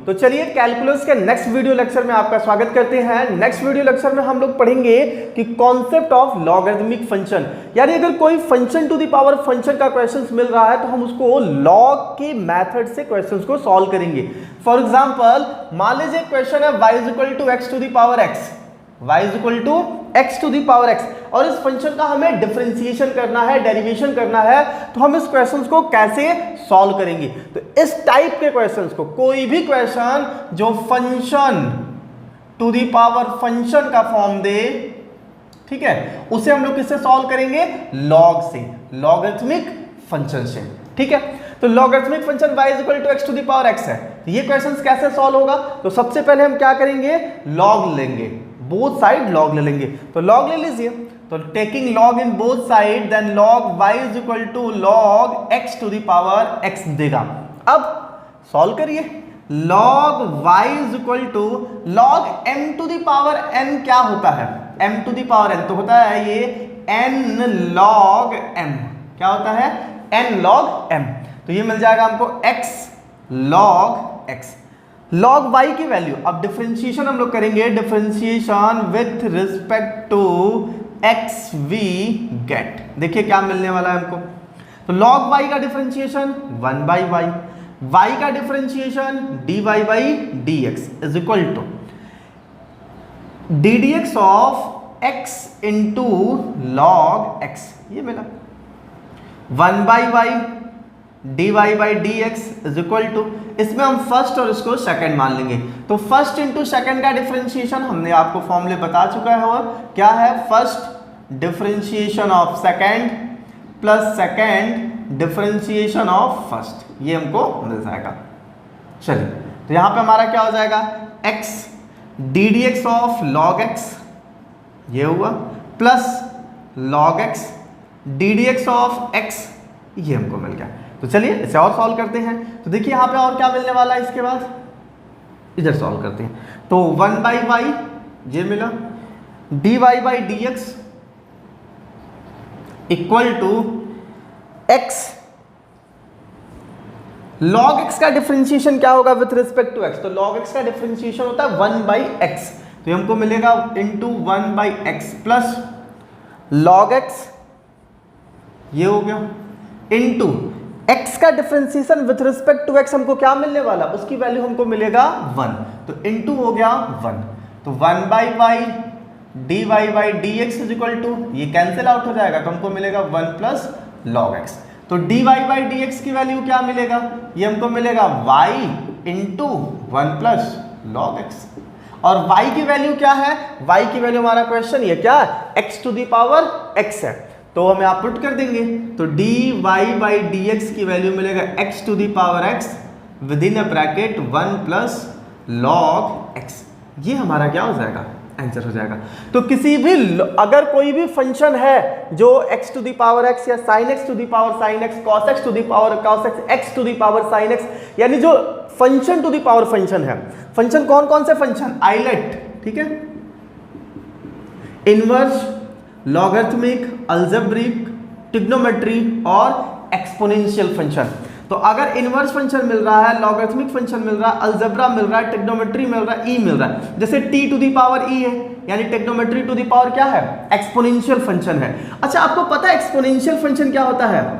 तो चलिए कैलकुलस के नेक्स्ट वीडियो लेक्चर में आपका स्वागत करते हैं। नेक्स्ट वीडियो लेक्चर में हम लोग पढ़ेंगे कि कॉन्सेप्ट ऑफ लॉगरिथमिक फंक्शन, यानी अगर कोई function to the power function का क्वेश्चन मिल रहा है तो हम उसको लॉग के मेथड से क्वेश्चंस को सॉल्व करेंगे। फॉर एग्जांपल मान लीजिए क्वेश्चन है y is equal to x to the power x, y is equal to x to the power x, और इस फंक्शन का हमें डिफरेंशिएशन करना है, डेरिवेशन करना है, तो हम इस क्वेश्चन को कैसे सॉल्व करेंगे। तो इस टाइप के क्वेश्चंस को, कोई भी क्वेश्चन जो function to the power function का फॉर्म दे, ठीक है, उसे हम लोग किससे सॉल्व करेंगे? लॉग से, लॉगरिथमिक फंक्शन से। ठीक है, तो logarithmic function y is equal to x to the power x है, तो ये क्वेश्चन कैसे सॉल्व होगा? तो सबसे पहले हम क्या करेंगे? लॉग लेंगे, बोथ साइड लॉग ले लेंगे। तो लॉग ले लीजिए, तो taking log in both side then log y is equal to log x to the power x देगा। अब सॉल्व करिए, log y is equal to log m to the power n क्या होता है? m to the power n तो होता है ये n log m, क्या होता है? n log m, तो ये मिल जाएगा हमको x log x। log y की वैल्यू, अब डिफरेंशिएशन हम लोग करेंगे, differentiation with respect to x we get. देखिए क्या मिलने वाला है हमको, तो log y का डिफरेंशिएशन 1 बाई y, y का differentiation dy by dx is equal to ddx of x into log x, ये मिला 1 by y dy by dx is equal to, इसमें हम फर्स्ट और इसको सेकंड मान लेंगे, तो फर्स्ट इंटू सेकंड का डिफरेंशिएशन हमने आपको फॉर्मूले बता चुका है, और क्या है? First differentiation of second plus second differentiation of first, ये हमको मिल जाएगा। चलिए, तो यहां पे हमारा क्या हो जाएगा? x ddx of log x, ये हुआ, plus log x ddx of x, ये हमको मिल गया। तो चलिए इसे और सॉल्व करते हैं। तो देखिए यहाँ पे और क्या मिलने वाला है, इसके बाद इधर सॉल्व करते हैं। तो 1 बाई वाई ये मिला, dy by dx equal to x log x का डिफरेंशिएशन क्या होगा विथ रिस्पेक्ट टू x? तो log x का डिफरेंशिएशन होता है 1 बाई x, तो हमको मिलेगा into 1 by x plus log x, ये हो गया, इंटू x का differentiation with respect to x हमको क्या मिलने वाला? उसकी वैल्यू हमको मिलेगा 1, तो इंटू हो गया 1, तो 1 by y dy by dx is equal to, ये कैंसिल आउट हो जाएगा, तो हमको मिलेगा 1 प्लस log x। तो dy बाई dx की वैल्यू क्या मिलेगा? ये हमको मिलेगा y into 1 plus log x, और y की वैल्यू क्या है? y की वैल्यू हमारा क्वेश्चन ये क्या है? x to the power x है, तो हम यहाँ पुट कर देंगे, तो dy बाई dx की वैल्यू मिलेगा x to the power x within a bracket 1 plus log x, ये हमारा क्या हो जाएगा? आंसर हो जाएगा। तो किसी भी, अगर कोई भी फंक्शन है जो x to the power x या sin x to the power sin x, cos x to the power cos x, x to the power sin x, यानी जो function to the power function है, function कौन कौन से function? ILATE, ठीक है, inverse, logarithmic, algebraic, trigonometry और exponential function. तो अगर इनवर्स फंक्शन मिल रहा है, लॉगरिथमिक फंक्शन मिल रहा है, अलजेब्रा मिल रहा है, ट्रिग्नोमेट्री मिल रहा है, ई मिल रहा है, जैसे t to the power e है, यानी ट्रिग्नोमेट्री टू द पावर क्या है? एक्सपोनेंशियल फंक्शन है। अच्छा, आपको पता है एक्सपोनेंशियल फंक्शन क्या होता है?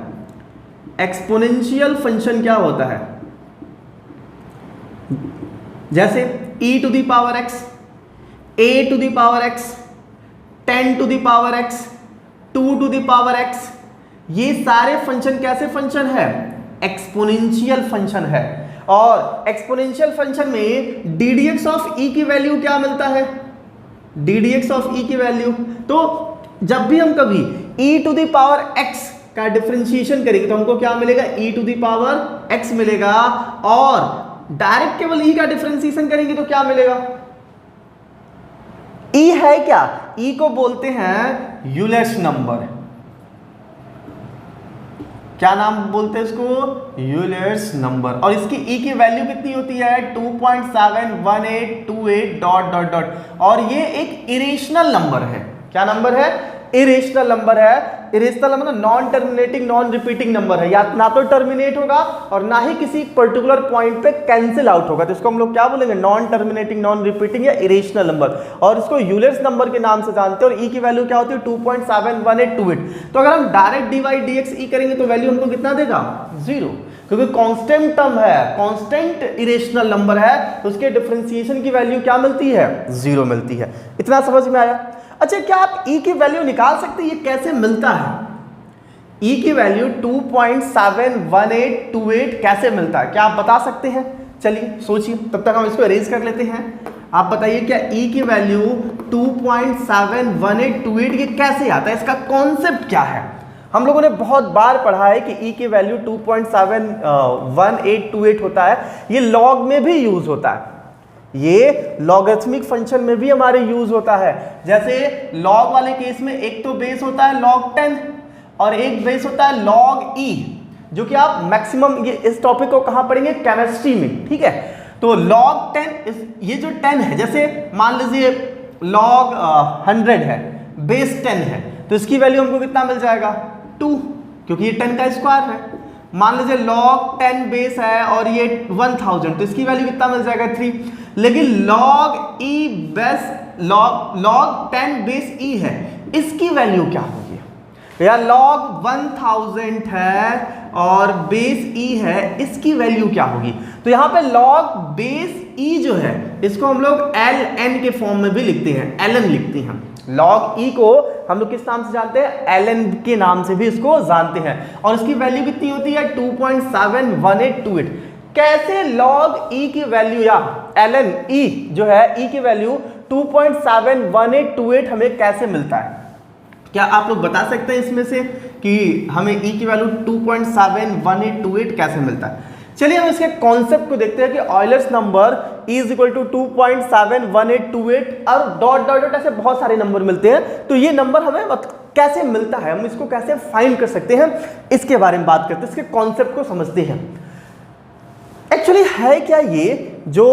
एक्सपोनेंशियल फंक्शन क्या होता है? जैसे e to the power x, a to the power x, 10 to the power x, 2 to the power x, ये सारे फंक्शन कैसे फंक्शन है? एक्सपोनेंशियल फंक्शन है। और एक्सपोनेंशियल फंक्शन में ddx ऑफ e की वैल्यू क्या मिलता है? ddx ऑफ e की वैल्यू, तो जब भी हम कभी e to the power x का डिफरेंशिएशन करेंगे तो हमको क्या मिलेगा? e to the power x मिलेगा, और डायरेक्ट केवल e का डिफरेंशिएशन करेंगे तो क्या मिलेगा? e है क्या? e को बोलते हैं यूलर्स नंबर। क्या नाम बोलते हैं इसको? Euler's number. और इसकी e की वैल्यू कितनी होती है? 2.71828 डॉट डॉट डॉट, और ये एक इरेशनल नंबर है। क्या नंबर है? इरेशनल नंबर है, irrational number non terminating non repeating number है, या ना तो टर्मिनेट होगा और ना ही किसी पर्टिकुलर पॉइंट पे कैंसिल आउट होगा, तो इसको हम लोग क्या बोलेंगे, नॉन टर्मिनेटिंग नॉन रिपीटिंग या इरेशनल नंबर। और इसको यूलर्स नंबर के नाम से जानते हैं। और ई की वैल्यू क्या होती है 2.71828। तो अगर हम डायरेक्ट dy dx ई करेंगे तो वैल्यू हमको कितना देगा 0, क्योंकि कांस्टेंट टर्म है, कांस्टेंट इरेशनल नंबर है, तो उसके डिफरेंशिएशन की वैल्यू क्या मिलती है 0 मिलती है। इतना समझ में आया। अच्छा, क्या आप e की वैल्यू निकाल सकते हैं, ये कैसे मिलता है? e की वैल्यू 2.71828 कैसे मिलता है, क्या आप बता सकते हैं? चलिए सोचिए, तब तक हम इसको अरेंज कर लेते हैं। आप बताइए क्या e की वैल्यू 2.71828 ये कैसे आता है, इसका कॉन्सेप्ट क्या है? हम लोगों ने बहुत बार पढ़ा है कि e की वैल्यू 2.71828 होता है, ये लॉग में भी यूज होता है, ये लॉगरिथमिक फंक्शन में भी हमारे यूज होता है। जैसे लॉग वाले केस में एक तो बेस होता है log 10 और एक बेस होता है log e, जो कि आप मैक्सिमम ये इस टॉपिक को कहां पढ़ेंगे, केमिस्ट्री में, ठीक है। तो log 10 ये जो 10 है, जैसे मान लीजिए log 100 है, बेस 10 है, तो इसकी वैल्यू हमको कितना मिल जाएगा 2, क्योंकि ये 10 का स्क्वायर है। मान लीजिए log 10 बेस है और ये 1000, तो इसकी वैल्यू कितना मिल जाएगा 3। लेकिन log e base log 10 base e है, इसकी वैल्यू क्या होगी? या log 1000 है और बेस e है, इसकी वैल्यू क्या होगी? तो यहाँ पे log बेस e जो है, इसको हम लोग ln के फॉर्म में भी लिखते हैं, ln लिखते हैं। log e को हम लोग किस नाम से जानते हैं, ln के नाम से भी इसको जानते हैं। और इसकी वैल्यू कितनी होती है 2.71828। कैसे log e की वैल्यू या ln e जो है e की वैल्यू 2.71828 हमें कैसे मिलता है? क्या आप लोग बता सकते हैं इसमें से कि हमें e की वैल्यू 2.71828 कैसे मिलता है? चलिए हम इसके कॉन्सेप्ट को देखते हैं कि Euler's number e is equal to 2.71828 और डॉट डॉट डॉट ऐसे बहुत सारे नंबर मिलते हैं। तो ये नंबर हमें कैसे मिलता है, हम इसको कैसे फाइंड कर सकते हैं, इसके बारे में बात करते हैं, इसके कॉन्सेप्ट को समझते हैं। एक्चुअली है क्या ये, जो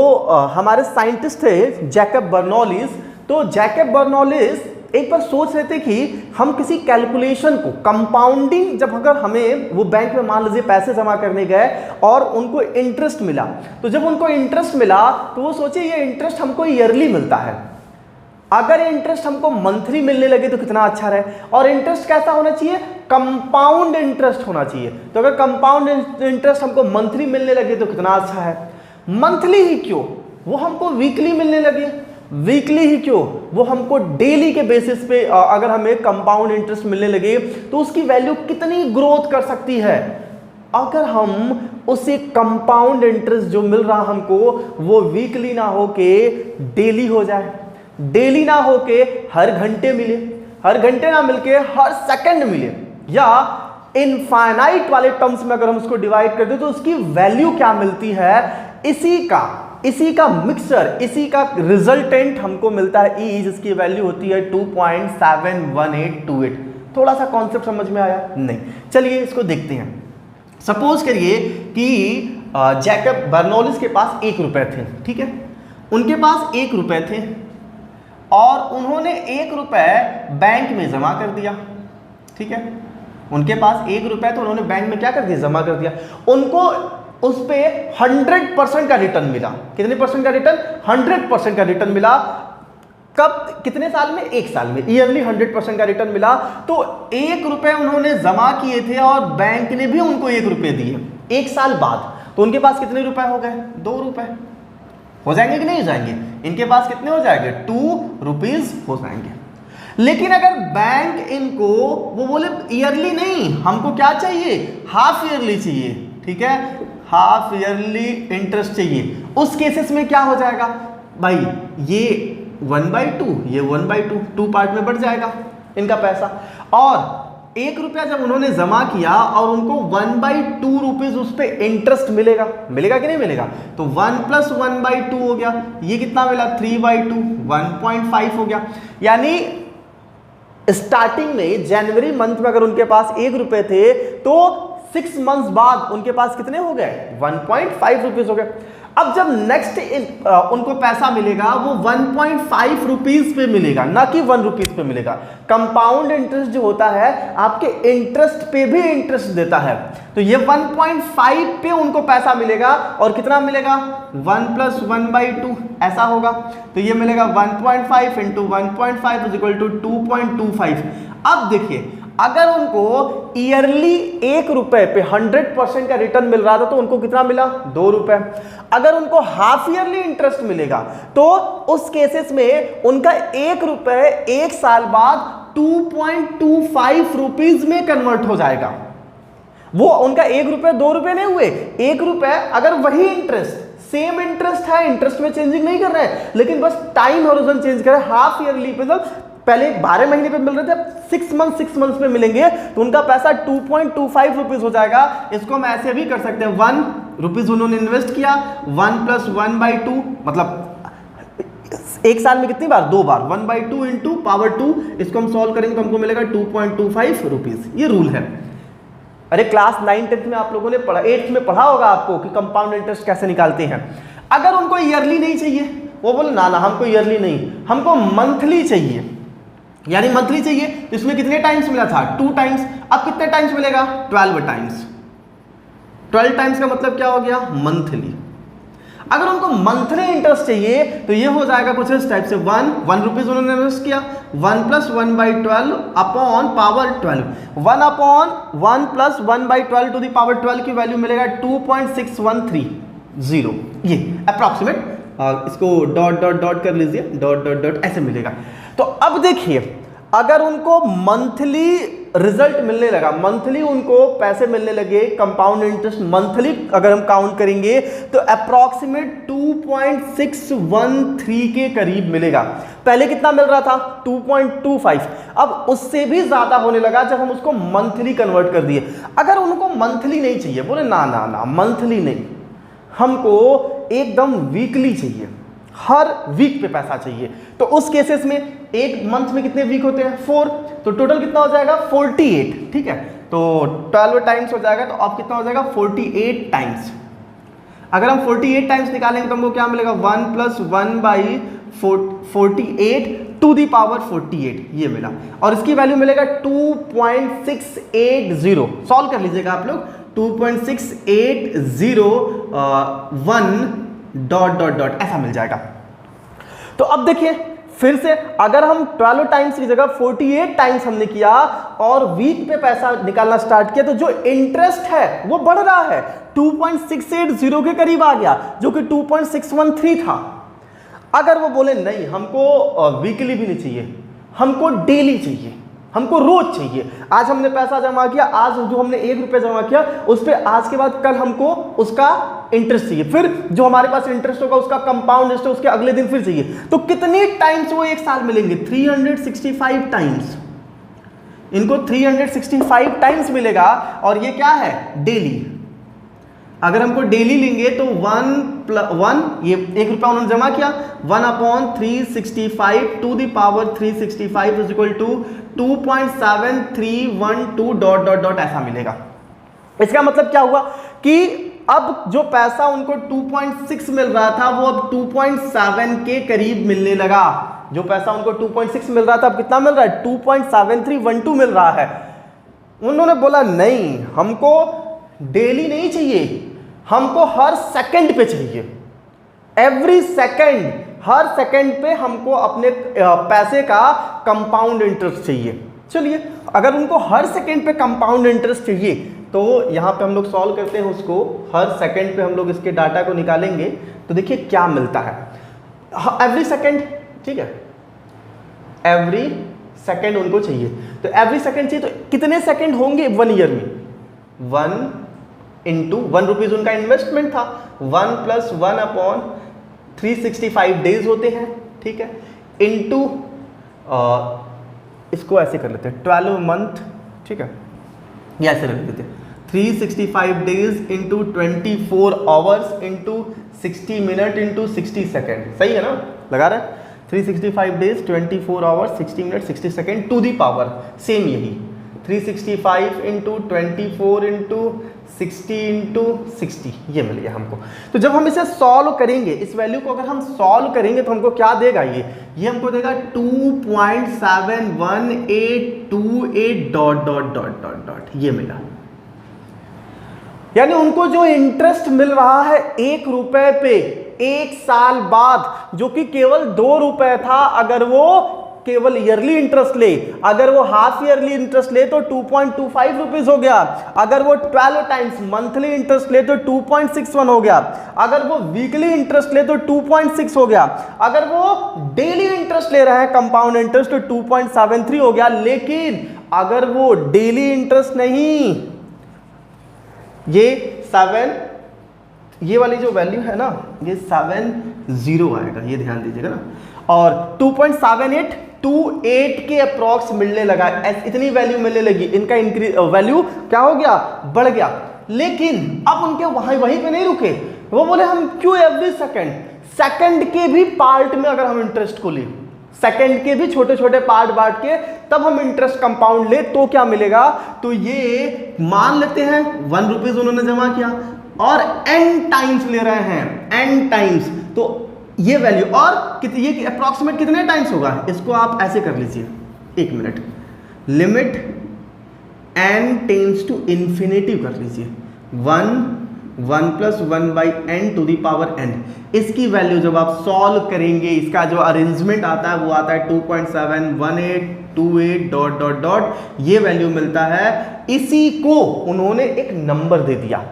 हमारे साइंटिस्ट थे जैकब बर्नौलीज, तो जैकब बर्नौलीज एक बार सोच रहे थे कि हम किसी कैलकुलेशन को कंपाउंडिंग, जब अगर हमें वो बैंक में मान लीजिए पैसे जमा करने गए और उनको इंटरेस्ट मिला, तो जब उनको इंटरेस्ट मिला तो वो सोचे ये इंटरेस्ट हमको ईयरली मिलता है, अगर इंटरेस्ट हमको मंथली मिलने लगे तो कितना अच्छा रहे। और इंटरेस्ट कैसा होना चाहिए, कंपाउंड इंटरेस्ट होना चाहिए। तो अगर कंपाउंड इंटरेस्ट हमको मंथली मिलने लगे तो कितना अच्छा है। मंथली ही क्यों, वो हमको वीकली मिलने लगे, वीकली ही क्यों, वो हमको डेली के बेसिस पे अगर हमें कंपाउंड इंटरेस्ट मिलने लगे तो उसकी वैल्यू कितनी ग्रोथ कर सकती है अगर हम उसे कंपाउंड इंटरेस्ट जो मिल रहा हमको वो वीकली ना होके डेली हो जाए, डेली ना होके हर घंटे मिले, हर घंटे ना मिलके हर सेकंड मिले, या इनफाइनाइट वाले टर्म्स में अगर हम उसको डिवाइड कर दे तो उसकी वैल्यू क्या मिलती है, इसी का मिक्सचर, इसी का रिजल्टेंट हमको मिलता है ई, जिसकी वैल्यू होती है 2.71828। थोड़ा सा कॉन्सेप्ट समझ में आया? नहीं। चलिए इसको देखते हैं। सपोज करिए कि जैकब बर्नौलीज के पास 1 रुपए थे, ठीक है, उनके पास 1 रुपए थे और उन्होंने 1 रुपए बैंक में जमा कर दिया, ठीक है, उनके पास 1 रुपए तो उन्होंने बैंक में क्या कर दिया, जमा कर दिया। उनको उस पे 100% का रिटर्न मिला। कितने परसेंट का रिटर्न? 100% का रिटर्न मिला। कब, कितने साल में? 1 साल में, ईयरली 100% का रिटर्न मिला। तो 1 रुपए उन्होंने जमा किए थे और बैंक ने भी उनको 1 रुपए दिए 1 साल बाद, तो उनके पास कितने रुपए हो गए? 2 रुपए हो जाएंगे कि नहीं हो जाएंगे? इनके पास कितने हो जाएंगे? 2 रुपीज हो जाएंगे। लेकिन अगर बैंक इनको वो बोले ईयरली नहीं, हमको क्या चाहिए, हाफ ईयरली चाहिए, ठीक है, हाफ ईयरली इंटरेस्ट चाहिए, उस केसेस में क्या हो जाएगा भाई, ये 1/2, ये 1/2, 2 पार्ट में बढ़ जाएगा इनका पैसा। और 1 रुपया जब उन्होंने जमा किया और उनको 1/2 रुपीज उस पर इंटरेस्ट मिलेगा, मिलेगा कि नहीं मिलेगा? तो 1 + 1/2 हो गया, ये कितना मिला? 3/2, 1.5 हो गया। यानी स्टार्टिंग में जनवरी मंथ में अगर उनके पास 1 रुपए थे तो 6 मंथ्स बाद उनके पास कितने हो गए? 1.5 रुपीज हो गए। अब जब नेक्स्ट उनको पैसा मिलेगा वो 1.5 रुपीज पे मिलेगा, ना कि 1 रुपीज पे मिलेगा। कंपाउंड इंटरेस्ट जो होता है आपके इंटरेस्ट पे भी इंटरेस्ट देता है, तो ये 1.5 पे उनको पैसा मिलेगा और कितना मिलेगा 1 + 1/2 ऐसा होगा। तो ये मिलेगा 1.5 × 1.5 = 2.25। अब देखिए अगर उनको ईयरली 1 रुपए पे 100% का रिटर्न मिल रहा था तो उनको कितना मिला 2 रुपए। अगर उनको हाफ ईयरली इंटरेस्ट मिलेगा तो उस केसेस में उनका 1 रुपए 1 साल बाद 2.25 रुपीज में कन्वर्ट हो जाएगा। वो उनका 1 रुपए 2 रुपए नहीं हुए, 1 रुपए अगर वही इंटरेस्ट सेम इंटरेस्ट है, इंटरेस्ट में चेंजिंग नहीं कर रहे हैं, लेकिन बस टाइम हॉरिजन चेंज कर रहे हैं। हाफ ईयरली पे तो पहले 12 महीने पे मिल रहे थे, 6 मंथ्स में मिलेंगे तो उनका पैसा 2.25 रुपीज हो जाएगा। इसको हम ऐसे भी कर सकते हैं 1 रुपीज उन्होंने इन्वेस्ट किया, 1 + 1/2 मतलब 1 साल में कितनी बार 2 बार 1/2 × पावर 2। इसको हम सॉल्व करेंगे तो हमको मिलेगा 2.25 रुपीज। ये रूल है। अरे क्लास 9 10th में आप लोगों ने पढ़ा, 8th में पढ़ा होगा आपको कि कंपाउंड इंटरेस्ट कैसे निकालते हैं। अगर उनको ईयरली नहीं चाहिए, वो बोले ना हमको ईयरली नहीं, हमको मंथली चाहिए, यानी मंथली चाहिए, तो इसमें कितने टाइम्स मिला था 2 टाइम्स। अब कितने टाइम्स मिलेगा 12 टाइम्स। 12 टाइम्स का मतलब क्या हो गया मंथली। अगर उनको मंथली इंटरेस्ट चाहिए तो ये हो जाएगा कुछ इस टाइप से 1 रुपीज उन्होंने इन्वेस्ट किया, 1 + 1/12 upon power 12, 1/1 + 1/12 to the power 12 की वैल्यू मिलेगा 2.6130। ये अप्रॉक्सीमेट, इसको डॉट डॉट डॉट कर लीजिए, डॉट डॉट डॉट ऐसे मिलेगा। तो अब देखिए अगर उनको मंथली रिजल्ट मिलने लगा, मंथली उनको पैसे मिलने लगे, कंपाउंड इंटरेस्ट मंथली अगर हम काउंट करेंगे तो अप्रॉक्सीमेट 2.613 के करीब मिलेगा। पहले कितना मिल रहा था 2.25, अब उससे भी ज्यादा होने लगा जब हम उसको मंथली कन्वर्ट कर दिए। अगर उनको मंथली नहीं चाहिए, बोले ना मंथली नहीं, हमको एकदम वीकली चाहिए, हर वीक पे पैसा चाहिए, तो उस केसेस में एक मंथ में कितने वीक होते हैं 4, तो टोटल कितना हो जाएगा 48। ठीक है, तो 12 टाइम्स हो जाएगा, तो अब कितना हो जाएगा 48 टाइम्स। अगर हम 48 टाइम्स निकालेंगे तो हमको क्या मिलेगा 1 + 1/48 टू दी पावर 48 ये मिला, और इसकी वैल्यू मिलेगा 2.680। सॉल्व कर लीजिएगा आप लोग, 2.6801 ... ऐसा मिल जाएगा। तो अब देखिए फिर से अगर हम 12 टाइम्स की जगह 48 टाइम्स हमने किया और वीक पे पैसा निकालना स्टार्ट किया, तो जो इंटरेस्ट है वो बढ़ रहा है, 2.680 के करीब आ गया, जो कि 2.613 था। अगर वो बोले नहीं हमको वीकली भी नहीं चाहिए, हमको डेली चाहिए, हमको रोज चाहिए, आज हमने पैसा जमा किया, आज जो हमने 1 रुपया जमा किया उस पर आज के बाद कल हमको उसका इंटरेस्ट चाहिए, फिर जो हमारे पास इंटरेस्ट होगा उसका कंपाउंड इंटरेस्ट उसके अगले दिन फिर चाहिए, तो कितने टाइम्स वो एक साल मिलेंगे 365 टाइम्स। इनको 365 टाइम्स मिलेगा, और ये क्या है डेली। अगर हमको डेली लेंगे तो 1 ये 1 रुपया उन्होंने जमा किया, 1/365 टू दी पावर 365 = 2.7312 ... ऐसा मिलेगा। इसका मतलब क्या हुआ कि अब जो पैसा उनको 2.6 मिल रहा था वो अब 2.7 के करीब मिलने लगा। जो पैसा उनको 2.6 मिल रहा था अब कितना मिल रहा है 2.7312 मिल रहा है। उन्होंने बोला नहीं हमको डेली नहीं चाहिए, हमको हर सेकंड पे चाहिए, एवरी सेकंड, हर सेकंड पे हमको अपने पैसे का कंपाउंड इंटरेस्ट चाहिए। चलिए अगर उनको हर सेकंड पे कंपाउंड इंटरेस्ट चाहिए तो यहाँ पे हम लोग सॉल्व करते हैं उसको, हर सेकंड पे हम लोग इसके डाटा को निकालेंगे तो देखिए क्या मिलता है। एवरी सेकंड, ठीक है, एवरी सेकंड उनको चाहिए, तो एवरी सेकंड चाहिए तो कितने सेकंड होंगे 1 ईयर में 1 × 1 रुपीज उनका इन्वेस्टमेंट था, 1 + 1/365 डेज होते हैं, ठीक है, इनटू इसको ऐसे कर लेते हैं 12 मंथ, ठीक है, ये ऐसे रख देते हैं 365 days into 24 hours into 60 minute into 60 second, सही है ना, लगा रहा है 365 days 24 hours 60 minute 60 second to the power same यही 365 इंटू 24 इंटू 60 इंटू 60, ये मिल गया हमको। तो जब हम इसे सॉल्व करेंगे, इस वैल्यू को अगर हम सॉल्व करेंगे तो हमको क्या देगा, ये हमको देगा 2.71828 dot dot dot dot dot, ये मिला। यानी उनको जो इंटरेस्ट मिल रहा है 1 रुपए पे 1 साल बाद, जो कि केवल 2 रुपए था, अगर वो केवल ईयरली इंटरेस्ट ले, अगर वो हाफ ईयरली इंटरेस्ट ले तो 2.25 रुपीज हो गया, अगर वो 12 टाइम्स मंथली इंटरेस्ट ले तो 2.61 हो गया, अगर वो वीकली इंटरेस्ट ले तो 2.6 हो गया, अगर वो डेली इंटरेस्ट ले रहा है कंपाउंड इंटरेस्ट तो 2.73 हो गया। लेकिन अगर वो डेली इंटरेस्ट नहीं, ये 7, ये वाली जो वैल्यू है ना, ये 70 आएगा, ये ध्यान दीजिएगा ना, और 2.7828 के अप्रॉक्स मिलने लगा, इतनी वैल्यू मिलने लगी, इनका इंक्रीज वैल्यू क्या हो गया, बढ़ गया। लेकिन अब उनके वहीं पे नहीं रुके, वो बोले हम क्यों एवरी सेकंड के भी पार्ट में अगर हम इंटरेस्ट को ले, सेकंड के भी छोटे छोटे पार्ट बांट के तब हम इंटरेस्ट कंपाउंड ले तो क्या मिलेगा। तो ये मान लेते हैं 1 रुपीज उन्होंने जमा किया और n टाइम्स ले रहे हैं, n टाइम्स, तो ये वैल्यू और ये अप्रॉक्सीमेट कितने टाइम्स होगा, इसको आप ऐसे कर लीजिए, 1 minute, limit n tends to infinity कर लीजिए, 1 plus 1 by n to the power n। इसकी वैल्यू जब आप सॉल्व करेंगे, इसका जो अरेंजमेंट आता है वो आता है 2.71828 डॉट डॉट डॉट, ये वैल्यू मिलता है। इसी को उन्होंने एक नंबर दे दिया,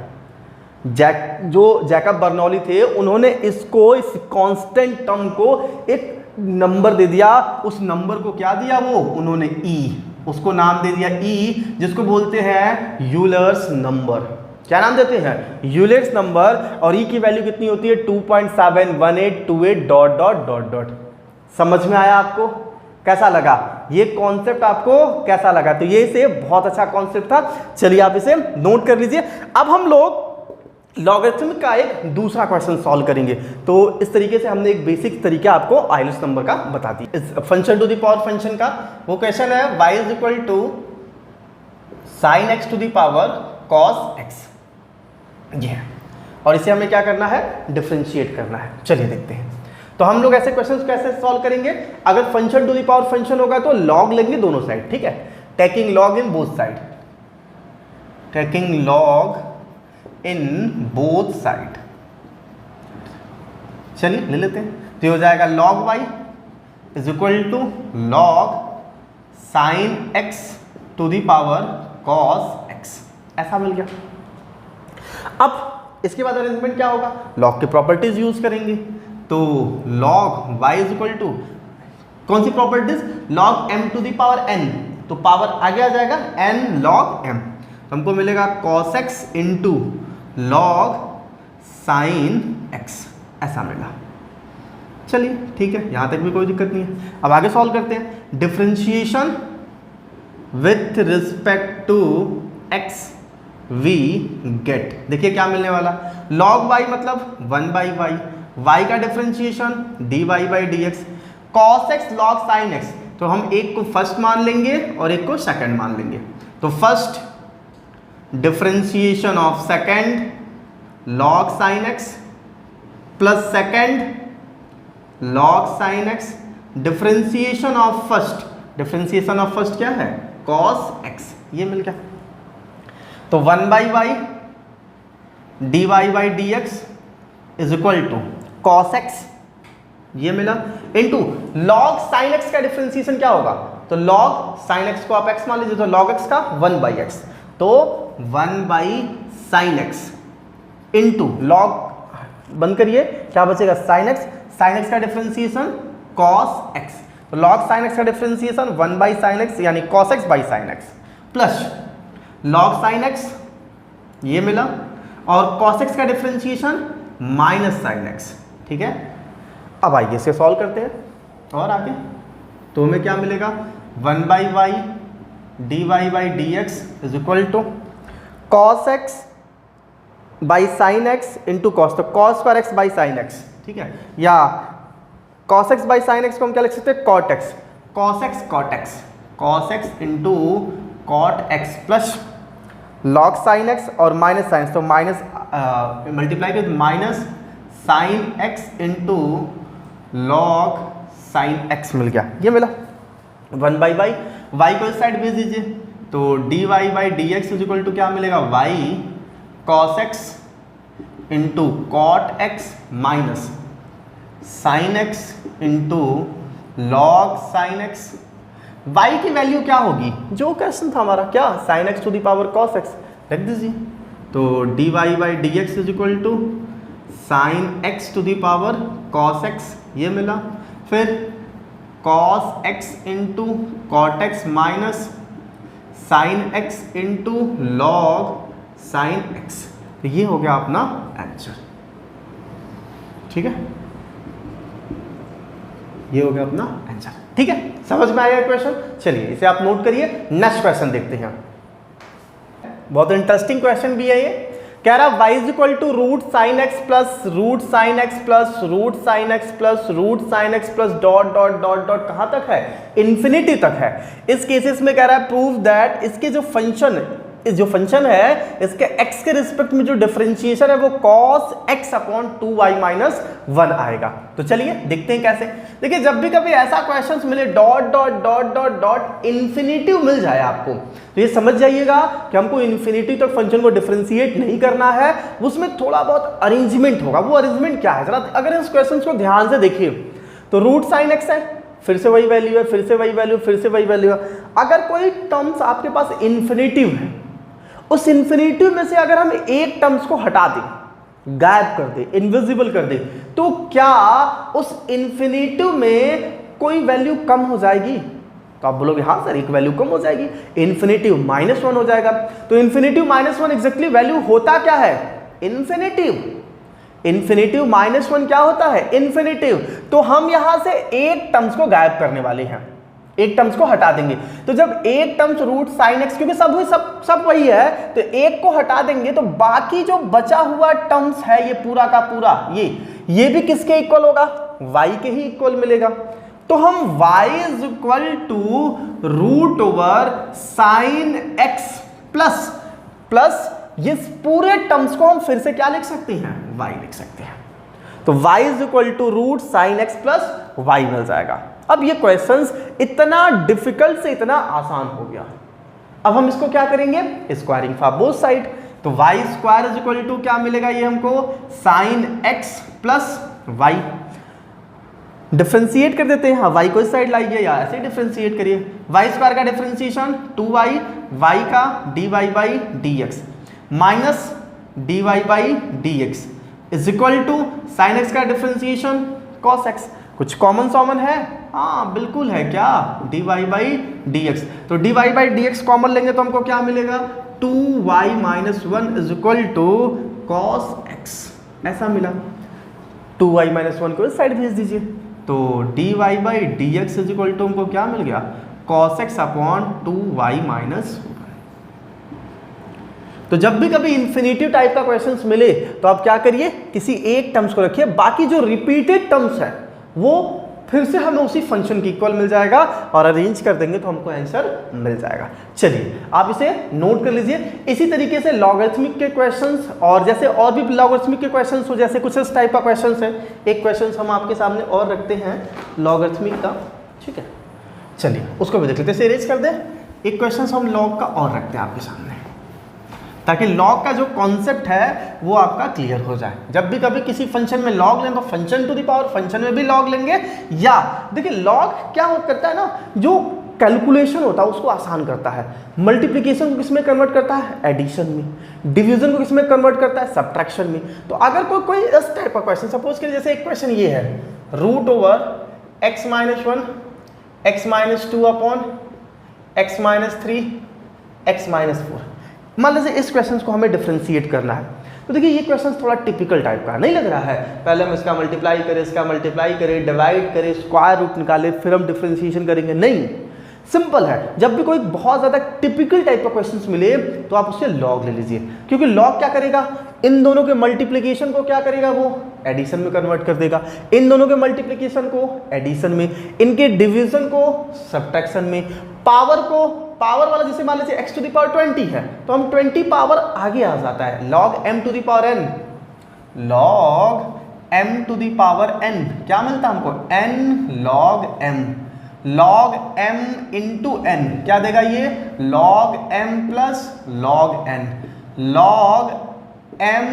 जो जैकब बर्नौली थे उन्होंने इसको, इस कांस्टेंट टर्म को एक नंबर दे दिया। उस नंबर को क्या दिया, वो उन्होंने ई, उसको नाम दे दिया ई, जिसको बोलते हैं यूलर्स नंबर। क्या नाम देते हैं, यूलर्स नंबर। और ई की वैल्यू कितनी होती है 2.71828 डॉट डॉट डॉट डॉट। समझ में आया आपको, कैसा लगा ये कॉन्सेप्ट, आपको कैसा लगा। तो ये से बहुत अच्छा कॉन्सेप्ट था, चलिए आप इसे नोट कर लीजिए। अब हम लोग लॉगरिथम का एक दूसरा क्वेश्चन सॉल्व करेंगे। तो इस तरीके से हमने एक बेसिक तरीका आपको आइलट्स नंबर का बता दी। इस function to the power function का वो क्वेश्चन है y is equal to sine x to the power cos x, ये, और इसे हमें क्या करना है, डिफरेंशिएट करना है। चलिए देखते हैं। तो हम लोग ऐसे क्वेश्चंस कैसे सॉल्व करेंगे, अगर function to the power function होगा तो लॉग लेंगे दोनों साइड, ठीक है, taking log in both side, taking log in both side. चलिए ले लेते हैं। तो ये हो जाएगा log y is equal to log sine x to the power cos x, ऐसा मिल गया। अब इसके बाद अरेंजमेंट क्या होगा, log की प्रॉपर्टीज यूज करेंगे। तो log y is equal to कौन सी properties, log m to the power n, तो पावर आगे आ जाएगा n log m, तो हमको मिलेगा cos x into log sine x, ऐसा मिला। चलिए ठीक है, यहां तक भी कोई दिक्कत नहीं है। अब आगे सॉल्व करते हैं। Differentiation with respect to x we get, देखिए क्या मिलने वाला, log y मतलब 1 बाई वाई, y का differentiation dy by dx, cos x log sin x, तो हम एक को फर्स्ट मान लेंगे और एक को सेकंड मान लेंगे। तो first differentiation of second log sin x plus second log sin x, differentiation of first, differentiation of first क्या है, cos x, ये मिल गया। तो 1 by y dy by dx is equal to cos x, ये मिला, इनटू log sin x का differentiation क्या होगा, तो log sin x को आप x मान लीजिए, तो log x का 1 बाई x, तो 1 by sine x into log बंद करिए, क्या बचेगा साइन एक्स का डिफरेंशिएशन कॉस एक्स, तो लॉग साइन एक्स का डिफरेंशिएशन 1 बाई साइन एक्स यानी cos x by sine x plus log sine x, ये मिला, और कॉस एक्स का डिफरेंशिएशन माइनस साइन एक्स, ठीक है। अब आइए इसे सॉल्व करते हैं और आगे, तो हमें क्या मिलेगा, 1 by y d y by d x is equal to cos x by sine x into cos, तो cos square x by sine x, ठीक है, या cos x by sine x को हम क्या लिख सकते हैं, cot x, cos x cot x, cos x into cot x plus log sine x और माइनस साइन, तो माइनस मल्टीप्लाई कर minus sine x into log sine x मिल गया, ये मिला 1/y, y को इस साइड भेज दीजिए, तो dy by d x is equal to क्या मिलेगा, y cos x into cot x minus sine x into log sine x. y की वैल्यू क्या होगी, जो क्वेश्चन था हमारा, क्या sine x to the power cos x लिख दीजिए, तो dy by d x is equal to sine x to the power cos x, ये मिला। फिर cos x into cot x minus sine x into log sine x, तो ये हो गया अपना आंसर। ठीक है, ये हो गया अपना आंसर। ठीक है, समझ में आया क्वेश्चन। चलिए इसे आप नोट करिए, नेक्स्ट क्वेश्चन देखते हैं। बहुत इंटरेस्टिंग क्वेश्चन भी है ये। कह रहा y is equal to root sine x plus root sine x plus root sine x plus root sine x plus dot dot dot dot कहां तक है, इन्फिनिटी तक है। इस केसेस में कह रहा है प्रूव दैट इसके जो फंक्शन है इसके x के रिस्पेक्ट में जो डिफरेंशिएशन है वो cos x upon 2y minus 1 आएगा। तो चलिए देखते हैं कैसे। देखिए जब भी कभी ऐसा क्वेश्चन मिले dot dot dot dot dot infinitive मिल जाए आपको, तो ये समझ जाइएगा कि हमको इन्फिनिटी तक फंक्शन को डिफरेंशिएट नहीं करना है, उसमें थोड़ा बहुत अरेंजमेंट होगा। वो अरेंजमेंट क्या है, जरा अगर इस क्वेश्चन को ध्यान से देखिए तो रूट साइन एक्स है, फिर से वही वैल्यू है, फिर से वही वैल्यू, फिर से वही वैल्यू है। अगर कोई टर्म्स आपके पास इन्फिनिटिव है, उस इन्फिनिटिव में से अगर हम एक टर्म्स को हटा दें, गायब कर दें, इनविजिबल कर दें, तो क्या उस इन्फिनिटिव में कोई वैल्यू कम हो जाएगी? तो आप बोलोगे हाँ सर एक वैल्यू कम हो जाएगी, इन्फिनिटिव -1 हो जाएगा। तो इन्फिनिटिव -1 एग्जैक्टली वैल्यू होता क्या है, इन्फिनिटिव। इन्फिनिटिव -1 क्या होता है, इन्फिनिटिव। तो हम यहां से एक टर्म्स को गायब करने वाले हैं, एक टर्म्स को हटा देंगे। तो जब एक टर्म्स रूट साइन एक्स, क्योंकि सब वही है, तो एक को हटा देंगे तो बाकी जो बचा हुआ टर्म्स है ये पूरा का पूरा ये भी किसके इक्वल होगा, y के ही इक्वल मिलेगा। तो हम y is equal to root over sine x plus ये पूरे टर्म्स को हम फिर से क्या लिख सकते हैं, y लिख सकते हैं। तो y is equal to root sine x plus y मिल जाएगा। अब ये क्वेश्चंस इतना डिफिकल्ट से इतना आसान हो गया। अब हम इसको क्या करेंगे, स्क्वायरिंग फॉर बोथ साइड। तो y square is equal to क्या मिलेगा, ये हमको sine x plus y। Differentiate कर देते हैं, हाँ y को इस साइड लाइए या ऐसे डिफरेंशिएट करिए। y स्क्वायर का डिफरेंशिएशन 2y, y का dy by d x minus dy by d x is equal to sine x का डिफरेंशिएशन cos x। कुछ कॉमन है, हाँ बिल्कुल है, क्या dy बाई डी एक्स। तो dy by d x common लेंगे तो हमको क्या मिलेगा, 2y minus 1 is equal to cos x, ऐसा मिला। 2y माइनस 1 को इस साइड भेज दीजिए, तो dy by d x is equal to हमको क्या मिल गया, cos x upon 2y minus 1। तो जब भी कभी इन्फिनिटिव टाइप का क्वेश्चंस मिले तो आप क्या करिए, किसी एक टर्म्स को रखिए, बाकी जो रिपीटेड टर्म्स है वो फिर से हमें उसी फंक्शन की इक्वल मिल जाएगा और अरेंज कर देंगे तो हमको आंसर मिल जाएगा। चलिए आप इसे नोट कर लीजिए। इसी तरीके से लॉगरिथमिक के क्वेश्चंस और जैसे और भी लॉगरिथमिक के क्वेश्चंस हो, जैसे कुछ इस टाइप का क्वेश्चंस है। एक क्वेश्चंस हम आपके सामने और रखते हैं लॉगरिथमिक का, ठीक है, चलिए उसको भी देख लेते हैं। इसे इरेज कर दें। एक क्वेश्चन हम लॉग का और रखते हैं आपके सामने, ताकि लॉग का जो कॉन्सेप्ट है वो आपका क्लियर हो जाए। जब भी कभी किसी फंक्शन में लॉग लें तो function to the power function में भी लॉग लेंगे। या देखिए लॉग क्या करता है ना, जो कैलकुलेशन होता है उसको आसान करता है। मल्टीप्लिकेशन को किसमें कन्वर्ट करता है, एडिशन में। डिवीजन को किसमें कन्वर्ट करता है, सब्ट्रैक्शन में। तो अगर कोई इस टाइप का क्वेश्चन, सपोज करिए जैसे एक क्वेश्चन ये है, root over x minus 1 x minus 2 upon x minus 3 x minus 4। मान लीजिए इस क्वेश्चन को हमें डिफरेंशिएट करना है। तो देखिए ये क्वेश्चन थोड़ा टिपिकल टाइप का नहीं लग रहा है। पहले हम इसका मल्टीप्लाई करें, डिवाइड करें, स्क्वायर रूट निकालें, फिर हम डिफरेंशिएशन करेंगे। नहीं, सिंपल है, जब भी कोई बहुत ज़्यादा टिपिकल टाइप का क्वेश्चंस मिले तो आप उससे लॉग ले लीजिए, क्योंकि लॉग क्या करेगा, इन दोनों के मल्टीप्लिकेशन को क्या करेगा, वो एडिशन में कन्वर्ट कर देगा, इन दोनों के मल्टीप्लिकेशन को एडिशन में, इनके डिवीजन को सब्ट्रैक्शन में, पावर को, पावर वाला जैसे मान लीजिए x टू द पावर 20 है तो हम 20 पावर आगे आ जाता है, log m to the power n, log m to the power n क्या मिलता है हमको, n log m, log m into n क्या देगा ये, log m plus log n, log m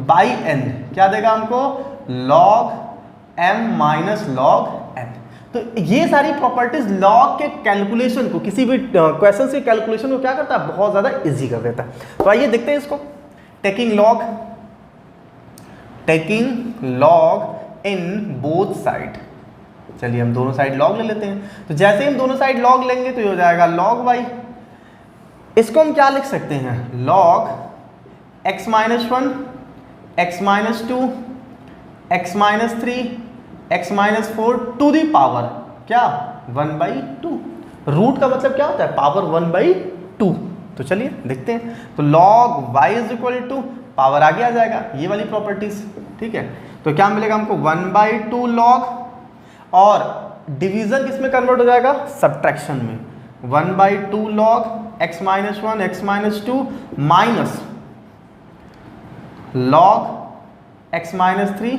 by n क्या देगा हमको, log m minus log n। तो ये सारी प्रॉपर्टीज लॉग के कैलकुलेशन को, किसी भी क्वेश्चन के कैलकुलेशन को क्या करता है, बहुत ज़्यादा इजी कर देता है। तो आइए देखते हैं इसको, taking log in both side. चलिए हम दोनों साइड लॉग ले लेते हैं। तो जैसे हम दोनों साइड लॉग लेंगे तो ये हो जाएगा log y, इसको हम क्या लिख सकते हैं, log x minus 1, x minus 2, x minus 3, x minus 4 to the power क्या 1/2। रूट का मतलब क्या होता है, पावर 1/2। तो चलिए देखते हैं, तो log y is equal to power आगे आ जाएगा, ये वाली प्रॉपर्टीज, ठीक है। तो क्या मिलेगा हमको 1/2 log, और डिवीजन किस में कन्वर्ट हो जाएगा, सब्ट्रैक्शन में, 1/2 log x minus 1, x minus 2 minus log x minus 3,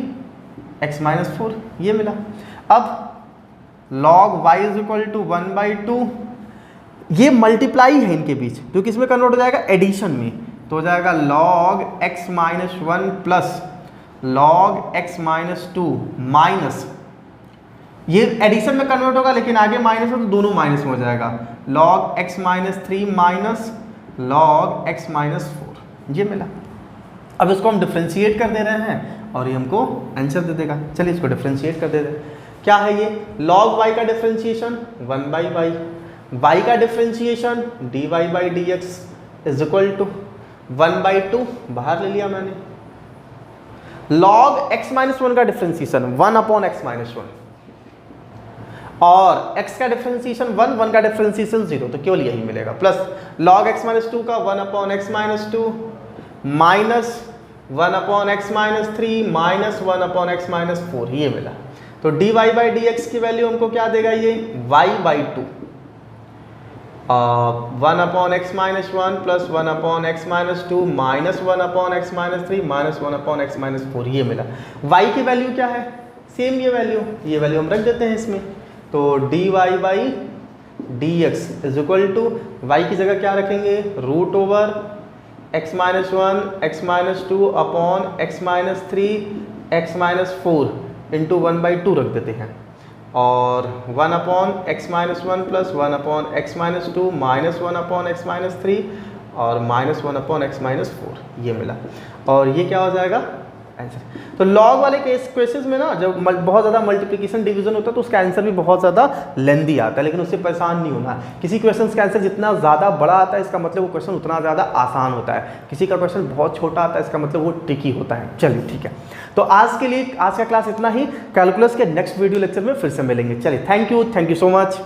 x minus 4, ये मिला। अब log y is equal to 1/2, ये मल्टीप्लाई है इनके बीच, तो किसमें कन्वर्ट हो जाएगा, एडिशन में, तो हो जाएगा log x minus 1 plus log x minus 2 minus, ये एडिशन में कन्वर्ट होगा लेकिन आगे माइनस है तो दोनों माइनस में हो जाएगा, log x minus 3 minus log x minus 4, ये मिला। अब इसको हम डिफ्रेंशिएट कर दे रहे हैं और ये हमको आंसर दे देगा। चलिए इसको डिफ्रेंशिएट कर दे रहे हैं, क्या है ये, log y का डिफ्रेंशिएशन 1/y, y का differentiation dy by dx is equal to 1/2, बाहर ले लिया मैंने, log x माइनस 1 का डिफ्रेंशिएशन 1/x माइनस 1, और x का डिफ्रेंशिएशन 1 का डिफ्रेंशिएशन 0, तो केवल यही मिलेगा, प्लस log x माइनस 2 का 1/x minus 2 minus 1/x minus 3 minus 1/x minus 4, ये मिला। तो dy बाई dx की वैल्यू हमको क्या देगा, ये y/2, 1/x minus 1 plus 1/x minus 2 minus 1/x minus 3 minus 1/x minus 4, ये मिला। y की वैल्यू क्या है, सेम ये वैल्यू हम रख देते हैं इसमें, तो dy by dx is equal to y की जगह क्या रखेंगे, root over x minus 1 x minus 2 upon x minus 3 x minus 4 into 1/2 रख देते हैं, और 1/x minus 1 plus 1/x minus 2 minus 1/x minus 3 और माइनस 1/x माइनस 4, ये मिला। और ये क्या हो जाएगा, आंसर। तो लॉग वाले केस क्वेश्चंस में ना जब बहुत ज़्यादा मल्टीप्लिकेशन डिवीजन होता है तो उसका आंसर भी बहुत ज़्यादा लेंदी आता है, लेकिन उससे परेशान नहीं होना। किसी क्वेश्चन का आंसर जितना ज़्यादा बड़ा आता है इसका मतलब वो क्वेश्चन उतना ज़्यादा आसान होता है, किसी का क्वेश्चन बहुत छोटा आता है इसका मतलब वो ट्रिकी होता है। चलिए ठीक है, तो आज के लिए आज का क्लास इतना ही, कैलकुलस के नेक्स्ट वीडियो लेक्चर में फिर से मिलेंगे। चलिए थैंक यू सो मच।